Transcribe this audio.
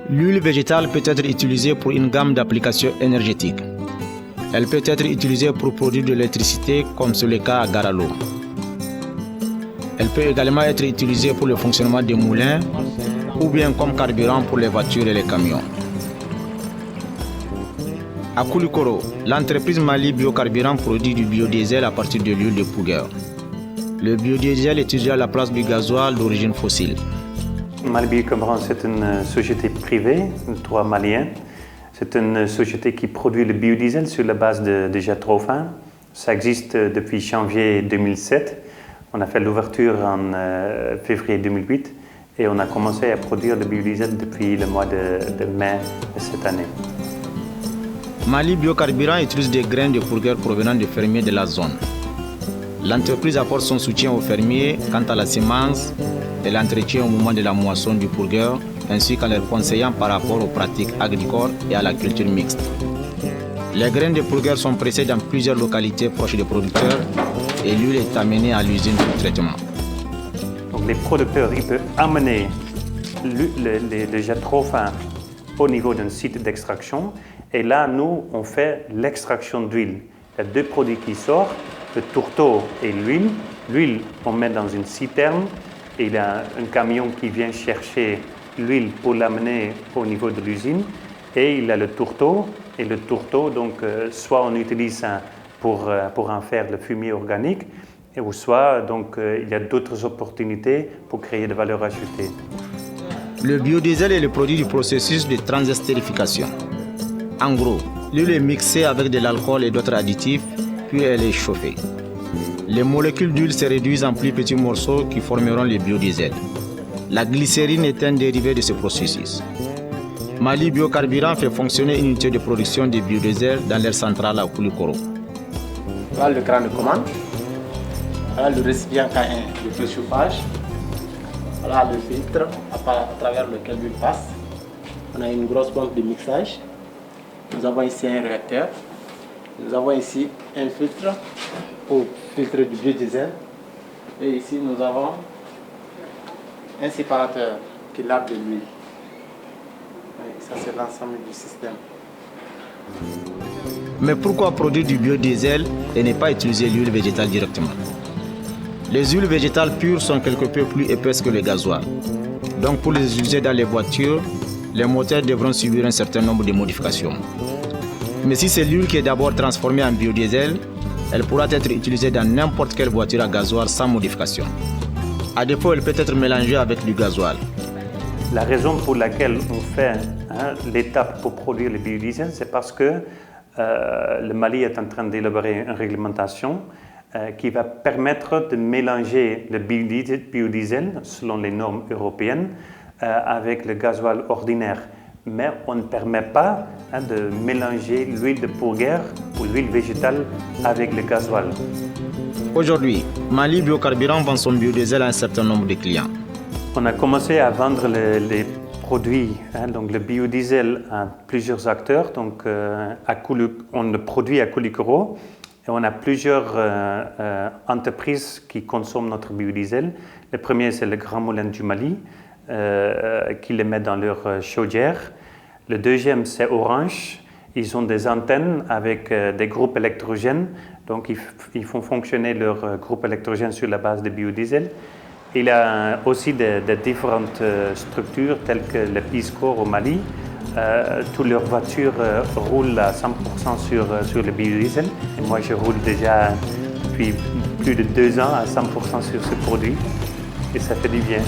L'huile végétale peut être utilisée pour une gamme d'applications énergétiques. Elle peut être utilisée pour produire de l'électricité, comme c'est le cas à Garalo. Elle peut également être utilisée pour le fonctionnement des moulins ou bien comme carburant pour les voitures et les camions. À Koulikoro, l'entreprise Mali Biocarburant produit du biodiesel à partir de l'huile de Pouguer. Le biodiesel est utilisé à la place du gasoil d'origine fossile. Mali Biocarburant, c'est une société privée, de droit malien. C'est une société qui produit le biodiesel sur la base de jet trop fin. Ça existe depuis janvier 2007. On a fait l'ouverture en février 2008 et on a commencé à produire le biodiesel depuis le mois de mai de cette année. Mali Biocarburant utilise des graines de Pouguer provenant des fermiers de la zone. L'entreprise apporte son soutien aux fermiers quant à la semence et l'entretien au moment de la moisson du Pouguer, ainsi qu'en leur conseillant par rapport aux pratiques agricoles et à la culture mixte. Les graines de Pouguer sont pressées dans plusieurs localités proches des producteurs et l'huile est amenée à l'usine de traitement. Donc les producteurs ils peuvent amener le jet trop fin au niveau d'un site d'extraction et là, nous, on fait l'extraction d'huile. Il y a deux produits qui sortent, le tourteau et l'huile. L'huile, on met dans une citerne et il y a un camion qui vient chercher l'huile pour l'amener au niveau de l'usine. Et il y a le tourteau. Et le tourteau, donc, soit on utilise ça pour en faire le fumier organique, ou soit donc, il y a d'autres opportunités pour créer de valeur ajoutée. Le biodiesel est le produit du processus de transestérification. En gros, l'huile est mixée avec de l'alcool et d'autres additifs, puis elle est chauffée. Les molécules d'huile se réduisent en plus petits morceaux qui formeront le biodiesel. La glycérine est un dérivé de ce processus. Mali Biocarburant fait fonctionner une unité de production de biodiesel dans l'aire centrale à Koulikoro. Voilà le crâne de commande. Voilà le récipient K1 de préchauffage. Voilà le filtre à travers lequel l'huile passe. On a une grosse pompe de mixage. Nous avons ici un réacteur. Nous avons ici un filtre pour filtrer du biodiesel. Et ici, nous avons un séparateur qui lave de l'huile. Ça, c'est l'ensemble du système. Mais pourquoi produire du biodiesel et ne pas utiliser l'huile végétale directement? Les huiles végétales pures sont quelque peu plus épaisses que le gasoil. Donc pour les utiliser dans les voitures, les moteurs devront subir un certain nombre de modifications. Mais si c'est l'huile qui est d'abord transformée en biodiesel, elle pourra être utilisée dans n'importe quelle voiture à gasoil sans modification. À défaut, elle peut être mélangée avec du gasoil. La raison pour laquelle on fait l'étape pour produire le biodiesel, c'est parce que le Mali est en train d'élaborer une réglementation qui va permettre de mélanger le biodiesel selon les normes européennes avec le gasoil ordinaire. Mais on ne permet pas de mélanger l'huile de Pouguer ou l'huile végétale avec le gasoil. Aujourd'hui, Mali Biocarburant vend son biodiesel à un certain nombre de clients. On a commencé à vendre les produits, donc le biodiesel à plusieurs acteurs. Donc, on le produit à Koulikoro et on a plusieurs entreprises qui consomment notre biodiesel. Le premier, c'est le Grand Moulin du Mali, qui le met dans leur chaudière. Le deuxième, c'est Orange. Ils ont des antennes avec des groupes électrogènes. Donc, ils font fonctionner leur groupe électrogène sur la base de biodiesel. Il y a aussi des différentes structures telles que le Peace Corps au Mali. Toutes leurs voitures roulent à 100% sur le biodiesel. Et moi, je roule déjà depuis plus de 2 ans à 100% sur ce produit. Et ça fait du bien.